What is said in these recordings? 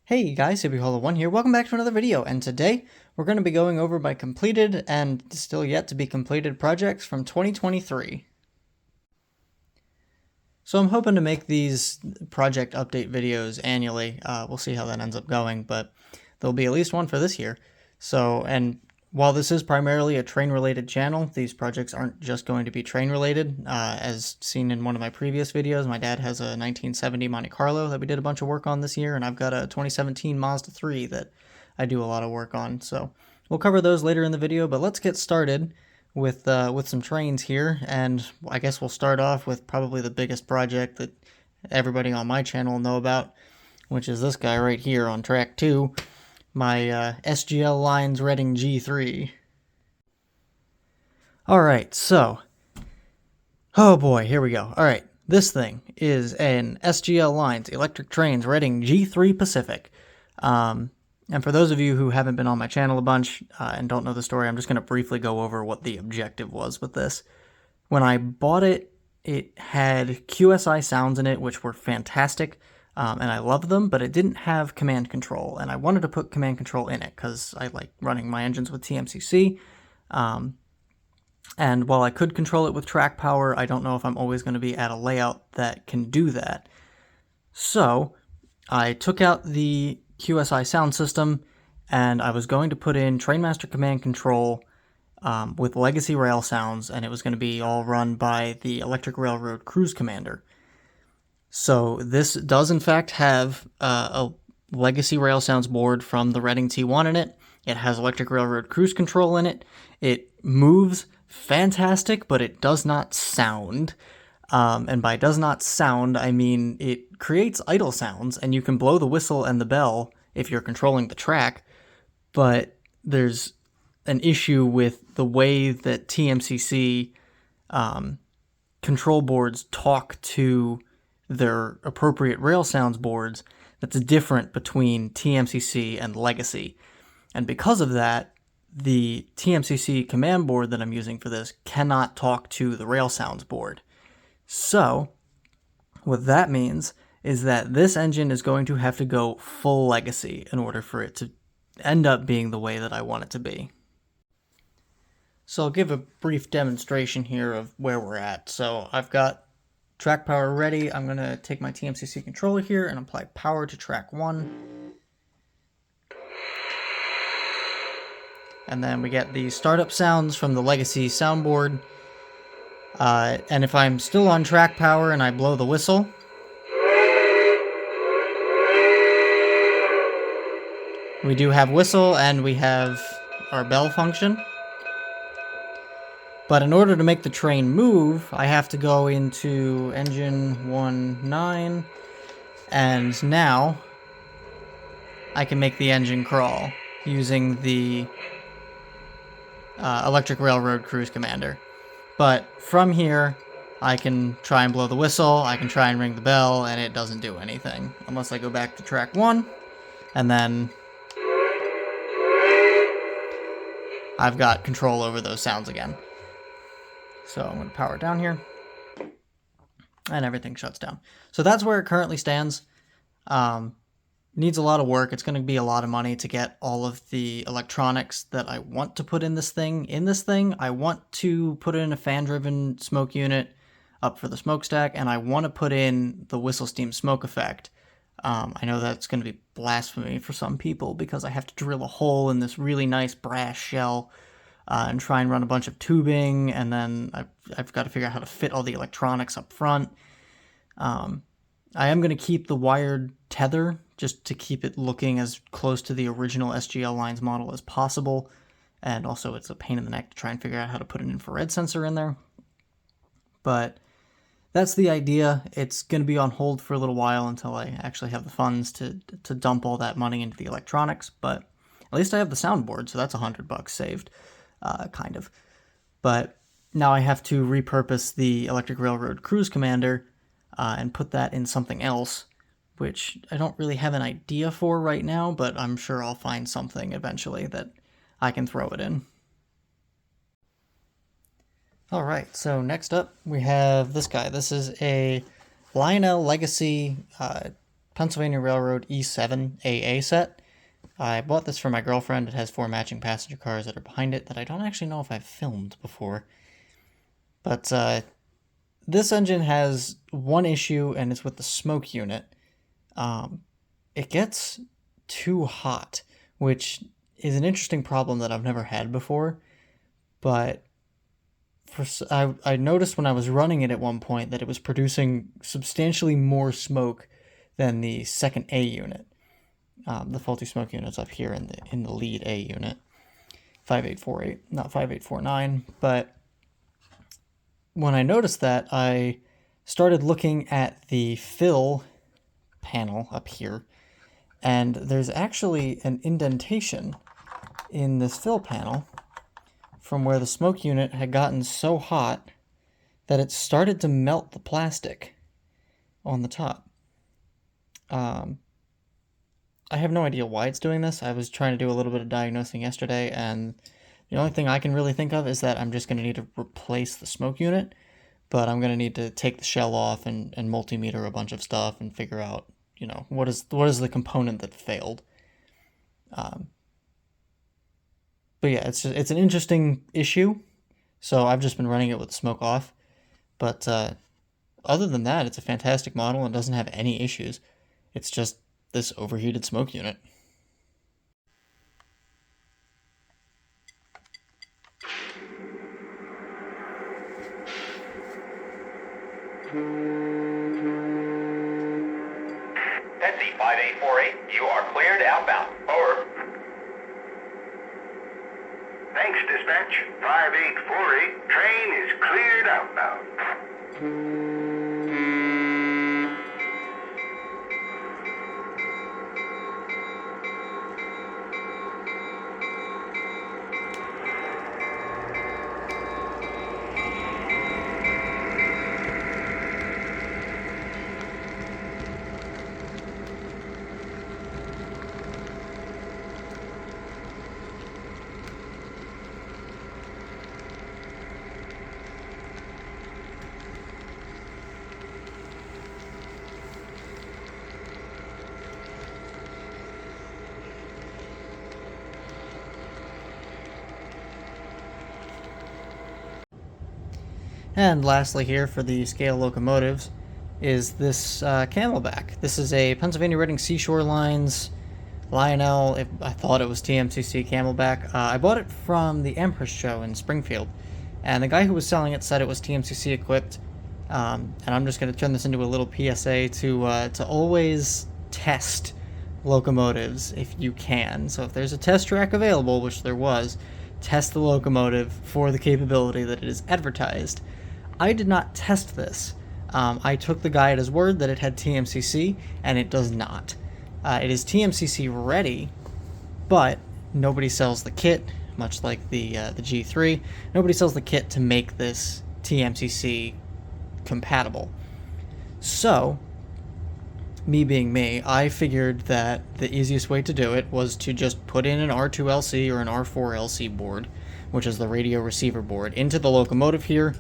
Hey guys, HippieHolo1 here. Welcome back to another video, and today we're going to be going over my completed and still yet to be completed projects from 2023. So I'm hoping to make these project update videos annually. We'll see how that ends up going, but there'll be at least one for this year. And while this is primarily a train-related channel, these projects aren't just going to be train-related. As seen in one of my previous videos, my dad has a 1970 Monte Carlo that we did a bunch of work on this year, and I've got a 2017 Mazda 3 that I do a lot of work on. So we'll cover those later in the video, but let's get started with some trains here, and I guess we'll start off with probably the biggest project that everybody on my channel will know about, which is this guy right here on track 2. My SGL Lines Reading G3. Alright, so, oh boy, here we go. Alright, this thing is an SGL Lines Electric Trains Reading G3 Pacific. And for those of you who haven't been on my channel a bunch and don't know the story, I'm just going to briefly go over what the objective was with this. When I bought it, it had QSI sounds in it, which were fantastic. And I love them, but it didn't have command control, and I wanted to put command control in it because I like running my engines with TMCC. And while I could control it with track power, I don't know if I'm always going to be at a layout that can do that. So I took out the QSI sound system, and I was going to put in Trainmaster command control with legacy rail sounds, and it was going to be all run by the Electric Railroad Cruise Commander. So this does in fact have a legacy rail sounds board from the Reading T1 in it. It has Electric Railroad Cruise Control in it. It moves fantastic, but it does not sound. And by does not sound, I mean it creates idle sounds, and you can blow the whistle and the bell if you're controlling the track, but there's an issue with the way that TMCC control boards talk to their appropriate rail sounds boards that's different between TMCC and legacy. And because of that, the TMCC command board that I'm using for this cannot talk to the rail sounds board. So what that means is that this engine is going to have to go full legacy in order for it to end up being the way that I want it to be. So I'll give a brief demonstration here of where we're at. So I've got track power ready. I'm going to take my TMCC controller here and apply power to track 1. And then we get the startup sounds from the legacy soundboard. And if I'm still on track power and I blow the whistle, we do have whistle and we have our bell function. But in order to make the train move, I have to go into engine 1.9, and now I can make the engine crawl using the Electric Railroad Cruise Commander. But from here, I can try and blow the whistle, I can try and ring the bell, and it doesn't do anything. Unless I go back to track 1, and then I've got control over those sounds again. So I'm going to power it down here, and everything shuts down. So that's where it currently stands. Needs a lot of work. It's going to be a lot of money to get all of the electronics that I want to put in this thing. I want to put in a fan-driven smoke unit up for the smokestack, and I want to put in the whistle steam smoke effect. I know that's going to be blasphemy for some people because I have to drill a hole in this really nice brass shell and try and run a bunch of tubing, and then I've got to figure out how to fit all the electronics up front. I am going to keep the wired tether just to keep it looking as close to the original SGL Lines model as possible, and also it's a pain in the neck to try and figure out how to put an infrared sensor in there. But that's the idea. It's going to be on hold for a little while until I actually have the funds to dump all that money into the electronics, but at least I have the soundboard, so that's $100 saved. Kind of. But now I have to repurpose the Electric Railroad Cruise Commander and put that in something else, which I don't really have an idea for right now, but I'm sure I'll find something eventually that I can throw it in. Alright, so next up we have this guy. This is a Lionel Legacy Pennsylvania Railroad E7 AA set. I bought this for my girlfriend. It has 4 matching passenger cars that are behind it that I don't actually know if I've filmed before. But this engine has one issue, and it's with the smoke unit. It gets too hot, which is an interesting problem that I've never had before. But I noticed when I was running it at one point that it was producing substantially more smoke than the second A unit. The faulty smoke unit's up here in the lead A unit, 5848, not 5849. But when I noticed that, I started looking at the fill panel up here, and there's actually an indentation in this fill panel from where the smoke unit had gotten so hot that it started to melt the plastic on the top. I have no idea why it's doing this. I was trying to do a little bit of diagnosing yesterday, and the only thing I can really think of is that I'm just going to need to replace the smoke unit, but I'm going to need to take the shell off and multimeter a bunch of stuff and figure out, what is the component that failed. But yeah, it's an interesting issue, so I've just been running it with the smoke off. But other than that, it's a fantastic model and doesn't have any issues. It's just this overheated smoke unit. Pennsy 5848, you are cleared outbound. Over. Thanks, dispatch. 5848, train is cleared outbound. And lastly here for the scale locomotives is this Camelback. This is a Pennsylvania Reading Seashore Lines Lionel. I thought it was TMCC Camelback. I bought it from the Empress show in Springfield, and the guy who was selling it said it was TMCC equipped. And I'm just going to turn this into a little PSA to always test locomotives if you can. So if there's a test track available, which there was, test the locomotive for the capability that it is advertised. I did not test this. I took the guy at his word that it had TMCC, and it does not. It is TMCC ready, but nobody sells the kit, much like the G3. Nobody sells the kit to make this TMCC compatible. So, me being me, I figured that the easiest way to do it was to just put in an R2LC or an R4LC board, which is the radio receiver board, into the locomotive here,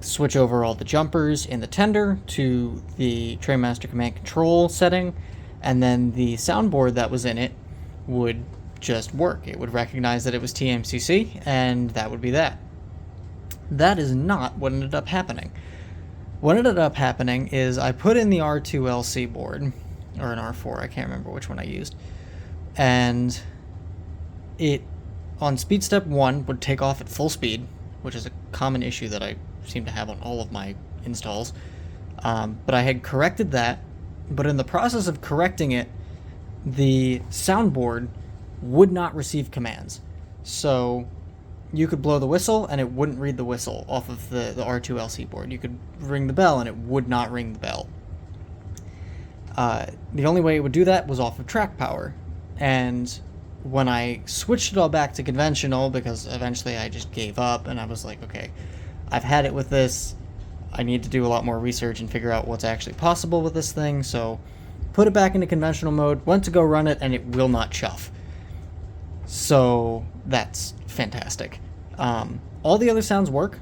switch over all the jumpers in the tender to the Trainmaster Command Control setting, and then the soundboard that was in it would just work. It would recognize that it was TMCC, and that would be that. That is not what ended up happening. What ended up happening is I put in the R2LC board, or an R4, I can't remember which one I used, and it, on speed step 1, would take off at full speed, which is a common issue that I seem to have on all of my installs. But I had corrected that, but in the process of correcting it, the soundboard would not receive commands. So you could blow the whistle and it wouldn't read the whistle off of the R2LC board. You could ring the bell and it would not ring the bell. The only way it would do that was off of track power. And when I switched it all back to conventional, because eventually I just gave up and I was like, okay, I've had it with this. I need to do a lot more research and figure out what's actually possible with this thing. So put it back into conventional mode, went to go run it, and it will not chuff. So that's fantastic. All the other sounds work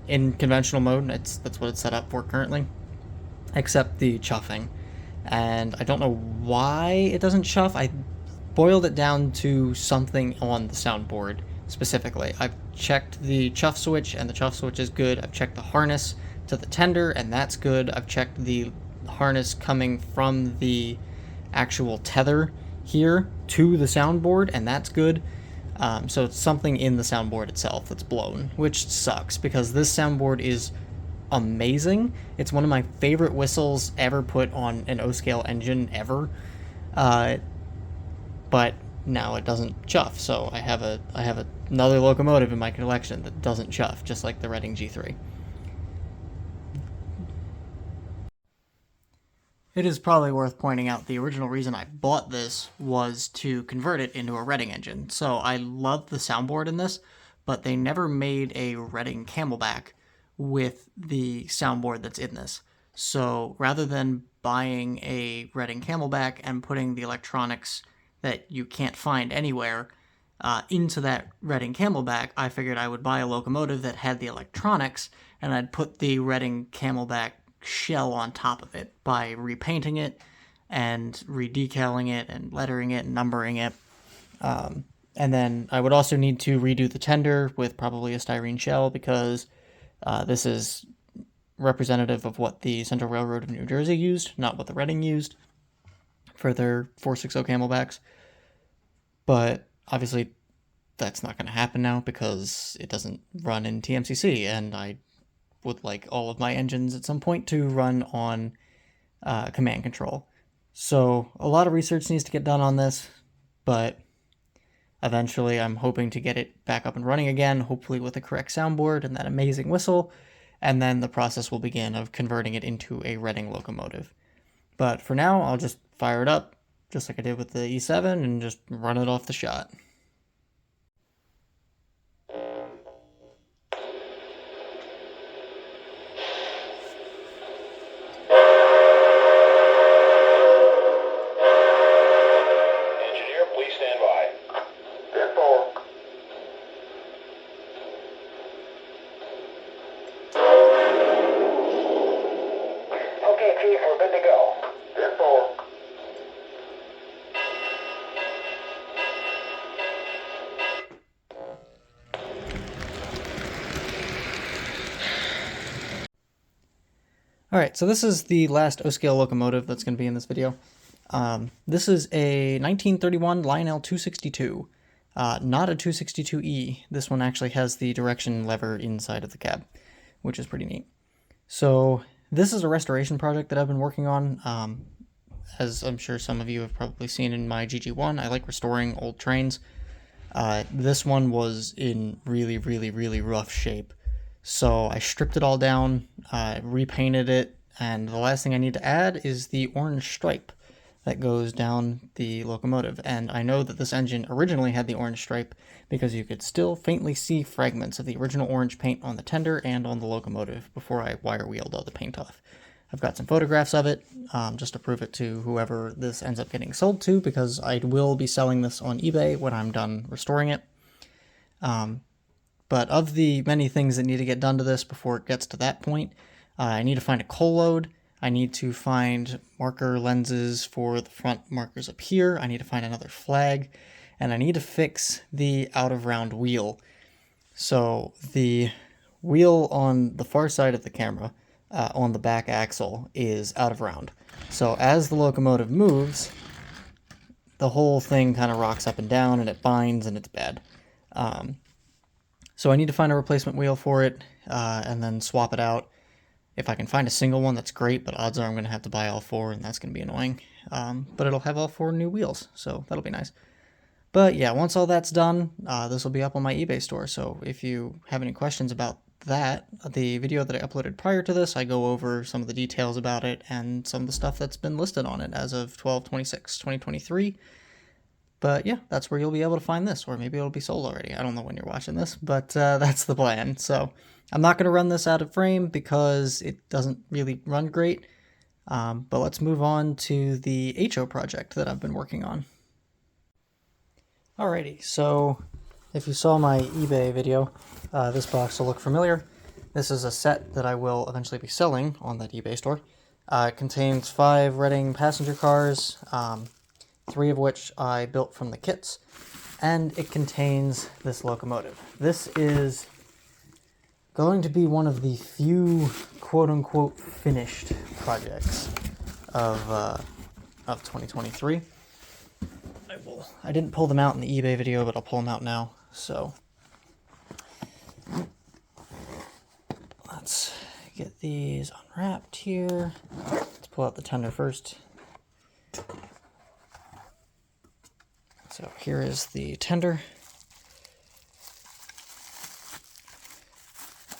in conventional mode. That's what it's set up for currently, except the chuffing. and I don't know why it doesn't chuff. I boiled it down to something on the soundboard specifically. I've checked the chuff switch, and the chuff switch is good. I've checked the harness to the tender, and that's good. I've checked the harness coming from the actual tether here to the soundboard, and that's good. So it's something in the soundboard itself that's blown, which sucks because this soundboard is amazing. It's one of my favorite whistles ever put on an O-scale engine ever. But now it doesn't chuff, so I have another locomotive in my collection that doesn't chuff, just like the Reading G3. It is probably worth pointing out the original reason I bought this was to convert it into a Reading engine. So I love the soundboard in this, but they never made a Reading Camelback with the soundboard that's in this. So rather than buying a Reading Camelback and putting the electronics that you can't find anywhere into that Reading Camelback, I figured I would buy a locomotive that had the electronics, and I'd put the Reading Camelback shell on top of it by repainting it and redecaling it and lettering it and numbering it. And then I would also need to redo the tender with probably a styrene shell because this is representative of what the Central Railroad of New Jersey used, not what the Reading used for their 460 Camelbacks. But obviously that's not going to happen now because it doesn't run in TMCC, and I would like all of my engines at some point to run on command control. So a lot of research needs to get done on this, but eventually I'm hoping to get it back up and running again, hopefully with the correct soundboard and that amazing whistle, and then the process will begin of converting it into a Reading locomotive. But for now, I'll just fire it up, just like I did with the E7, and just run it off the shot. Engineer, please stand by. 10-4. Okay, Chief, we're good to go. 10-4. Alright, so this is the last O-scale locomotive that's going to be in this video. This is a 1931 Lionel 262, not a 262E. This one actually has the direction lever inside of the cab, which is pretty neat. So this is a restoration project that I've been working on. As I'm sure some of you have probably seen in my GG1, I like restoring old trains. This one was in really, really, really rough shape. So I stripped it all down, repainted it, and the last thing I need to add is the orange stripe that goes down the locomotive. And I know that this engine originally had the orange stripe because you could still faintly see fragments of the original orange paint on the tender and on the locomotive before I wire wheeled all the paint off. I've got some photographs of it, just to prove it to whoever this ends up getting sold to, because I will be selling this on eBay when I'm done restoring it. But of the many things that need to get done to this before it gets to that point, I need to find a coal load, I need to find marker lenses for the front markers up here, I need to find another flag, and I need to fix the out-of-round wheel. So the wheel on the far side of the camera, on the back axle, is out of round. So as the locomotive moves, the whole thing kind of rocks up and down, and it binds, and it's bad. So I need to find a replacement wheel for it, and then swap it out. If I can find a single one, that's great, but odds are I'm going to have to buy all four, and that's going to be annoying. But it'll have all four new wheels, so that'll be nice. But yeah, once all that's done, this will be up on my eBay store, so if you have any questions about that, the video that I uploaded prior to this, I go over some of the details about it and some of the stuff that's been listed on it as of 12/26/2023. But yeah, that's where you'll be able to find this, or maybe it'll be sold already. I don't know when you're watching this, but that's the plan. So I'm not going to run this out of frame because it doesn't really run great. But let's move on to the HO project that I've been working on. Alrighty, so if you saw my eBay video, this box will look familiar. This is a set that I will eventually be selling on that eBay store. It contains 5 Reading passenger cars, 3 of which I built from the kits, and it contains this locomotive. This is going to be one of the few quote-unquote finished projects of 2023. I didn't pull them out in the eBay video, but I'll pull them out now. So let's get these unwrapped here. Let's pull out the tender first. So here is the tender.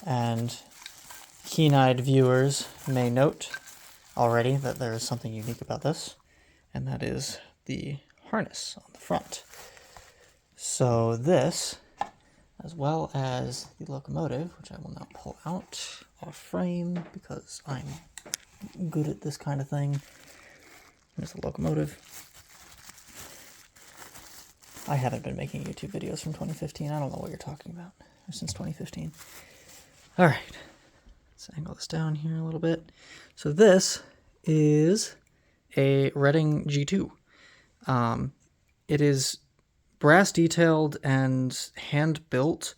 And keen-eyed viewers may note already that there is something unique about this, and that is the harness on the front. So this, as well as the locomotive, which I will now pull out off frame because I'm good at this kind of thing. Here's the locomotive. I haven't been making YouTube videos from 2015. I don't know what you're talking about. Since 2015. All right. Let's angle this down here a little bit. So this is a Reading G2. It is brass detailed and hand built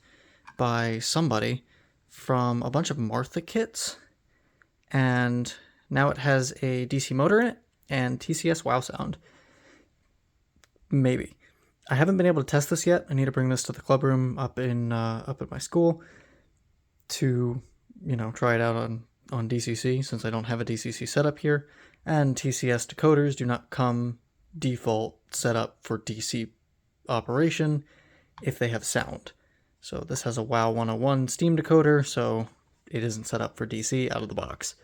by somebody from a bunch of Martha kits, and now it has a DC motor in it and TCS wow sound. Maybe. I haven't been able to test this yet. I need to bring this to the club room up at my school to, try it out on DCC, since I don't have a DCC setup here, and TCS decoders do not come default set up for DC operation if they have sound. So this has a WOW 101 Steam decoder, so it isn't set up for DC out of the box.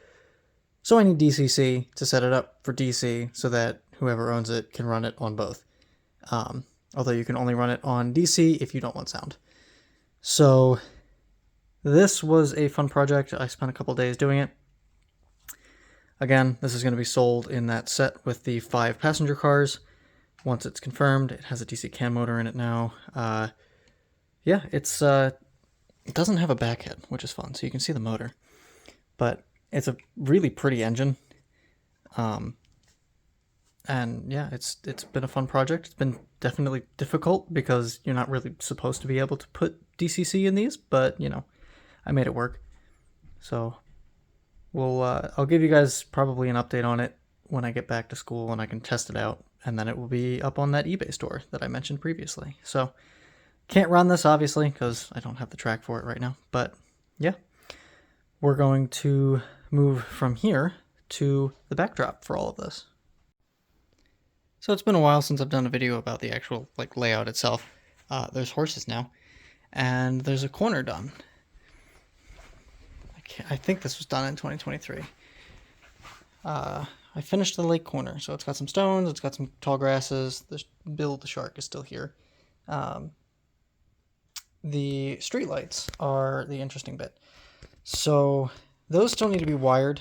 So I need DCC to set it up for DC so that whoever owns it can run it on both. Although you can only run it on DC if you don't want sound. So this was a fun project. I spent a couple days doing it. Again, this is going to be sold in that set with the 5 passenger cars. Once it's confirmed, it has a DC cam motor in it now. Yeah, it doesn't have a back head, which is fun, so you can see the motor. But it's a really pretty engine. And yeah, it's been a fun project. It's been definitely difficult because you're not really supposed to be able to put DCC in these, but I made it work. So I'll give you guys probably an update on it when I get back to school and I can test it out, and then it will be up on that eBay store that I mentioned previously. So can't run this obviously because I don't have the track for it right now, but yeah, we're going to move from here to the backdrop for all of this. So it's been a while since I've done a video about the actual layout itself. There's horses now, and there's a corner done. I think this was done in 2023. I finished the lake corner, so it's got some stones, it's got some tall grasses. Bill the shark is still here. The streetlights are the interesting bit. So those still need to be wired,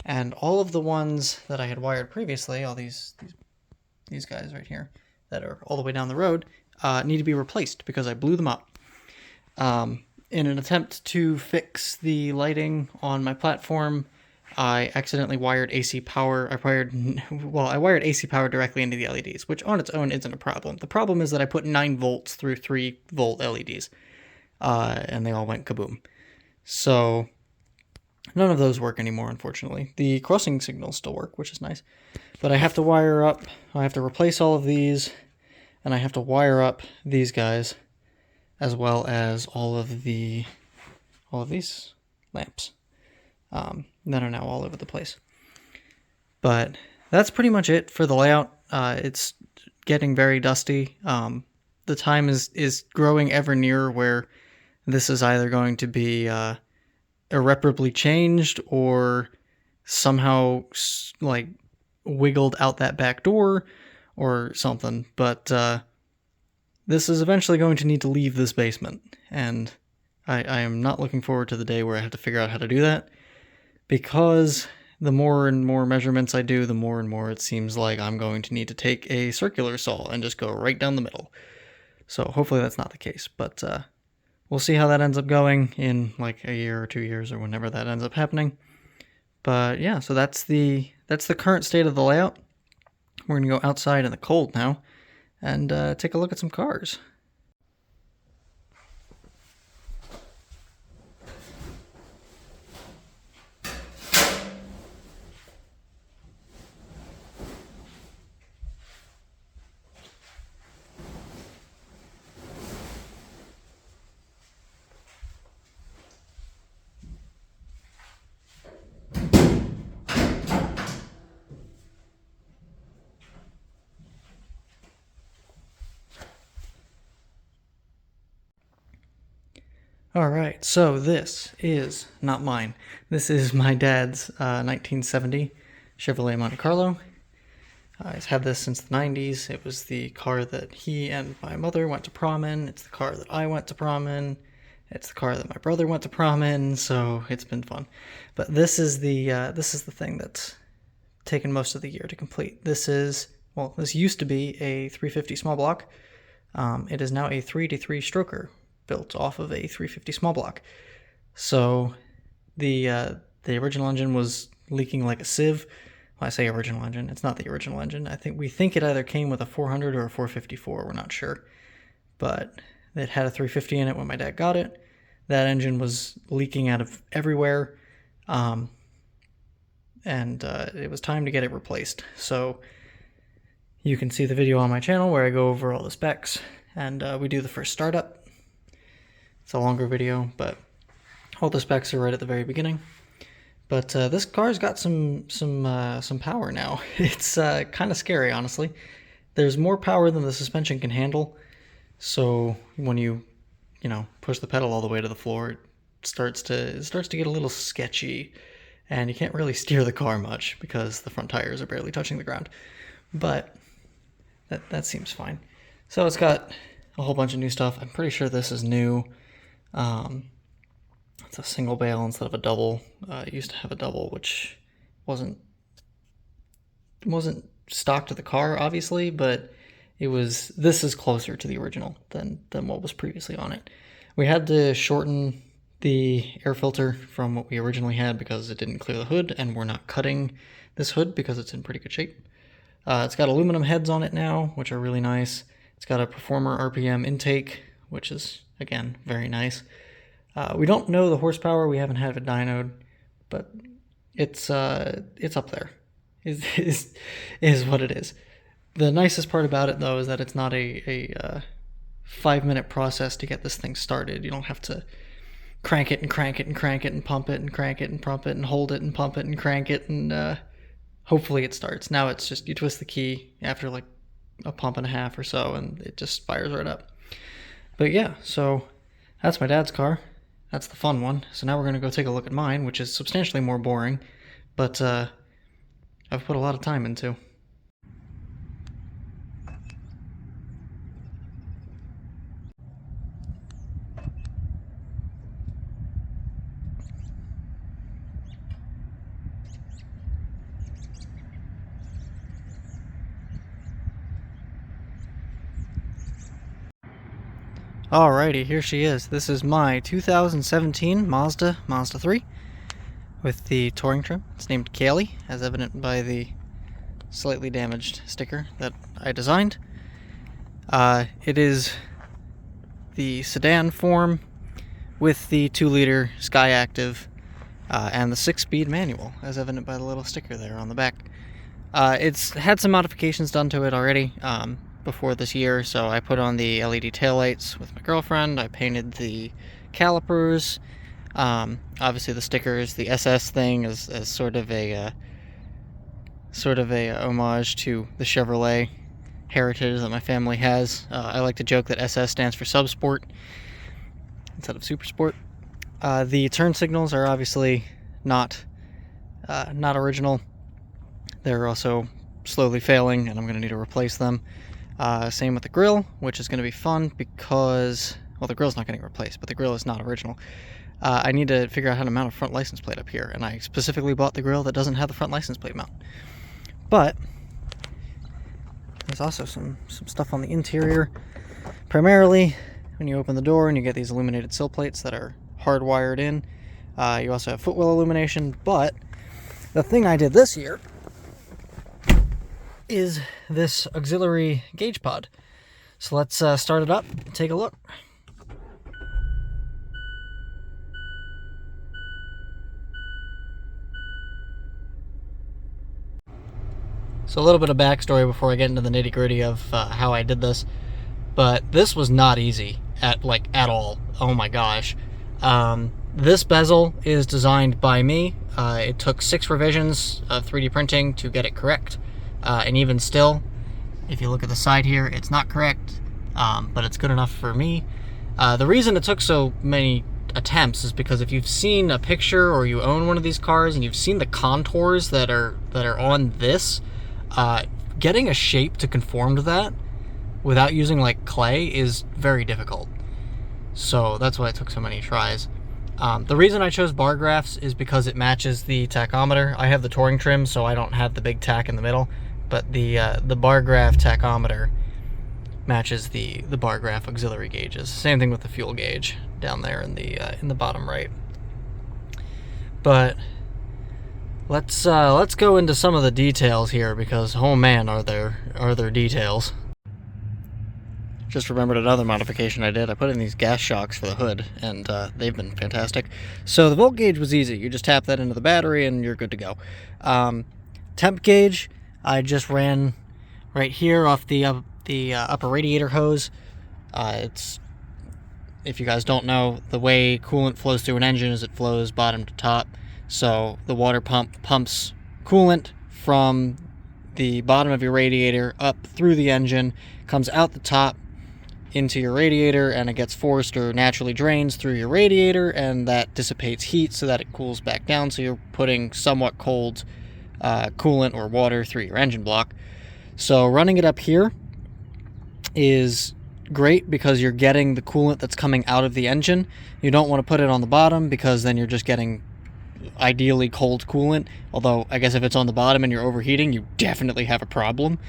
and all of the ones that I had wired previously, all these guys right here that are all the way down the road, need to be replaced because I blew them up. In an attempt to fix the lighting on my platform, I accidentally wired AC power. I wired AC power directly into the LEDs, which on its own isn't a problem. The problem is that I put 9 volts through 3 volt LEDs, and they all went kaboom. So none of those work anymore, unfortunately. The crossing signals still work, which is nice, but I have to wire up. I have to replace all of these, and I have to wire up these guys, as well as all of these lamps that are now all over the place. But that's pretty much it for the layout. It's getting very dusty. The time is growing ever nearer where this is either going to be irreparably changed or somehow wiggled out that back door or something. But this is eventually going to need to leave this basement, and I am not looking forward to the day where I have to figure out how to do that, because the more and more measurements I do, the more and more it seems like I'm going to need to take a circular saw and just go right down the middle. So hopefully that's not the case, but we'll see how that ends up going in a year or 2 years or whenever that ends up happening. But yeah, so that's the current state of the layout. We're gonna go outside in the cold now and take a look at some cars. Alright, so this is not mine. This is my dad's 1970 Chevrolet Monte Carlo. He's had this since the 90s. It was the car that he and my mother went to prom in. It's the car that I went to prom in. It's the car that my brother went to prom in, so it's been fun. But this is the thing that's taken most of the year to complete. This used to be a 350 small block. It is now a 3-3 stroker, built off of a 350 small block. So the original engine was leaking like a sieve. When I say original engine, it's not the original engine. We think it either came with a 400 or a 454, we're not sure. But it had a 350 in it when my dad got it. That engine was leaking out of everywhere. And it was time to get it replaced. So you can see the video on my channel where I go over all the specs and we do the first startup. It's a longer video, but all the specs are right at the very beginning. But this car's got some power now. It's kind of scary, honestly. There's more power than the suspension can handle. So when you push the pedal all the way to the floor, it starts to get a little sketchy, and you can't really steer the car much because the front tires are barely touching the ground. But that seems fine. So it's got a whole bunch of new stuff. I'm pretty sure this is new. It's a single bale instead of a double. It used to have a double, which wasn't stock to the car, obviously, but this is closer to the original than what was previously on it. We had to shorten the air filter from what we originally had because it didn't clear the hood, and we're not cutting this hood because it's in pretty good shape. It's got aluminum heads on it now, which are really nice. It's got a Performer RPM intake, which is, again, very nice. We don't know the horsepower. We haven't had a dynoed, but it's up there. Is what it is. The nicest part about it, though, is that it's not a 5-minute process to get this thing started. You don't have to crank it and crank it and crank it and pump it and crank it and pump it and hold it and pump it and crank it and hopefully it starts. Now it's just you twist the key after like a pump and a half or so and it just fires right up. But yeah, so that's my dad's car. That's the fun one. So now we're going to go take a look at mine, which is substantially more boring, but I've put a lot of time into. Alrighty, here she is. This is my 2017 Mazda 3 with the touring trim. It's named Kaylee, as evident by the slightly damaged sticker that I designed. It is the sedan form with the 2-liter Skyactiv and the 6-speed manual, as evident by the little sticker there on the back. It's had some modifications done to it already before this year, so I put on the LED taillights with my girlfriend. I painted the calipers. Obviously the stickers, the SS thing is sort of a homage to the Chevrolet heritage that my family has. I like to joke that SS stands for Subsport instead of Supersport. The turn signals are obviously not original. They're also slowly failing, and I'm going to need to replace them. Same with the grill, which is going to be fun because, well, the grill's not getting replaced, but the grill is not original. I need to figure out how to mount a front license plate up here, and I specifically bought the grill that doesn't have the front license plate mount. But there's also some stuff on the interior. Primarily, when you open the door and you get these illuminated sill plates that are hardwired in. You also have footwell illumination, but The thing I did this year is this auxiliary gauge pod. So let's start it up and take a look. So a little bit of backstory before I get into the nitty-gritty of how I did this. But this was not easy at all. Oh my gosh. This bezel is designed by me. It took 6 revisions of 3D printing to get it correct. And even still, if you look at the side here, it's not correct, but it's good enough for me. The reason it took so many attempts is because if you've seen a picture or you own one of these cars and you've seen the contours that are on this, getting a shape to conform to that without using like clay is very difficult. So that's why it took so many tries. The reason I chose bar graphs is because it matches the tachometer. I have the touring trim, so I don't have the big tack in the middle, but the bar graph tachometer matches the bar graph auxiliary gauges. Same thing with the fuel gauge down there in the bottom right. But let's go into some of the details here, because oh man, are there details. Just remembered another modification I did. I put in these gas shocks for the hood, and they've been fantastic. So the volt gauge was easy. You just tap that into the battery and you're good to go. Temp gauge, I just ran right here off the upper radiator hose. It's, if you guys don't know, the way coolant flows through an engine is it flows bottom to top. So the water pump pumps coolant from the bottom of your radiator up through the engine, comes out the top into your radiator, and it gets forced or naturally drains through your radiator, and that dissipates heat so that it cools back down, so you're putting somewhat cold coolant or water through your engine block. So running it up here is great because you're getting the coolant that's coming out of the engine. You don't want to put it on the bottom because then you're just getting ideally cold coolant, although I guess if it's on the bottom and you're overheating, you definitely have a problem.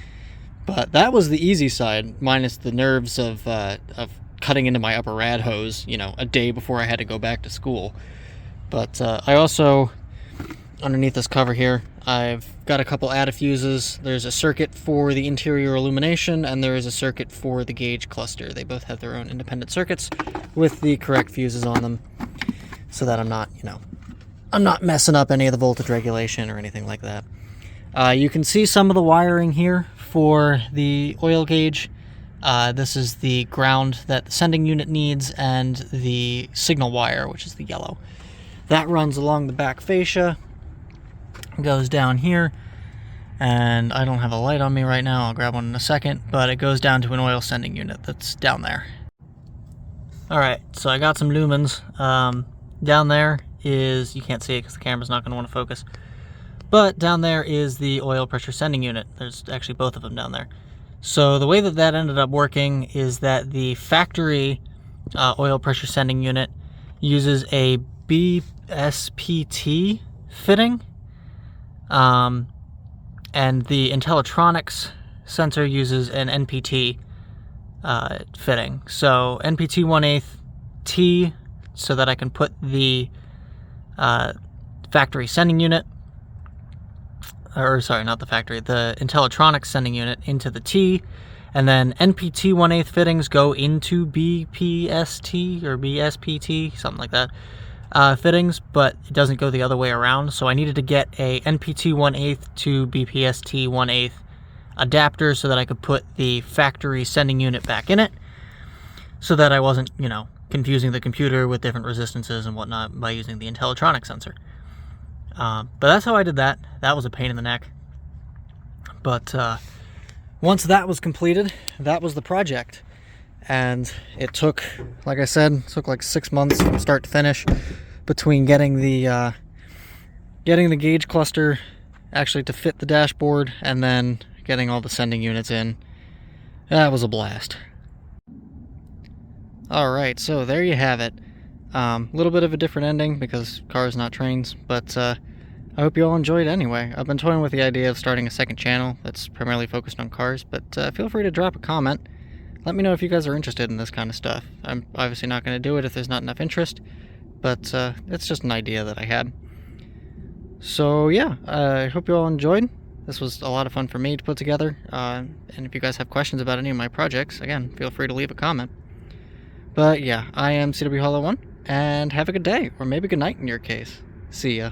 But that was the easy side, minus the nerves of cutting into my upper rad hose, you know, a day before I had to go back to school. But I also, underneath this cover here, I've got a couple adaffuses. There's a circuit for the interior illumination, and there is a circuit for the gauge cluster. They both have their own independent circuits with the correct fuses on them, so that I'm not messing up any of the voltage regulation or anything like that. You can see some of the wiring here for the oil gauge. This is the ground that the sending unit needs, and the signal wire, which is the yellow. That runs along the back fascia, goes down here, and I don't have a light on me right now, I'll grab one in a second, but it goes down to an oil sending unit that's down there. Alright, so I got some lumens. Down there is, you can't see it because the camera's not going to want to focus, but down there is the oil pressure sending unit. There's actually both of them down there. So the way that ended up working is that the factory oil pressure sending unit uses a BSPT fitting, and the Intellitronics sensor uses an NPT fitting. So NPT 1/8 T, so that I can put the factory sending unit, or sorry, not the factory, the Intellitronics sending unit into the T, and then NPT 1/8 fittings go into BPST or BSPT, something like that, fittings, but it doesn't go the other way around. So I needed to get a NPT 1/8 to BPST 1/8 adapter so that I could put the factory sending unit back in it, so that I wasn't, confusing the computer with different resistances and whatnot by using the Intellitronics sensor. But that's how I did that. That was a pain in the neck. But once that was completed, that was the project. And it took, like I said, like 6 months from start to finish, between getting the gauge cluster actually to fit the dashboard and then getting all the sending units in. That was a blast. Alright, so there you have it. A little bit of a different ending because cars, not trains, but I hope you all enjoyed anyway. I've been toying with the idea of starting a second channel that's primarily focused on cars, but feel free to drop a comment. Let me know if you guys are interested in this kind of stuff. I'm obviously not going to do it if there's not enough interest, but it's just an idea that I had. So yeah, I hope you all enjoyed. This was a lot of fun for me to put together. And if you guys have questions about any of my projects, again, feel free to leave a comment. But yeah, I am CW Hollow 1, and have a good day, or maybe good night in your case. See ya.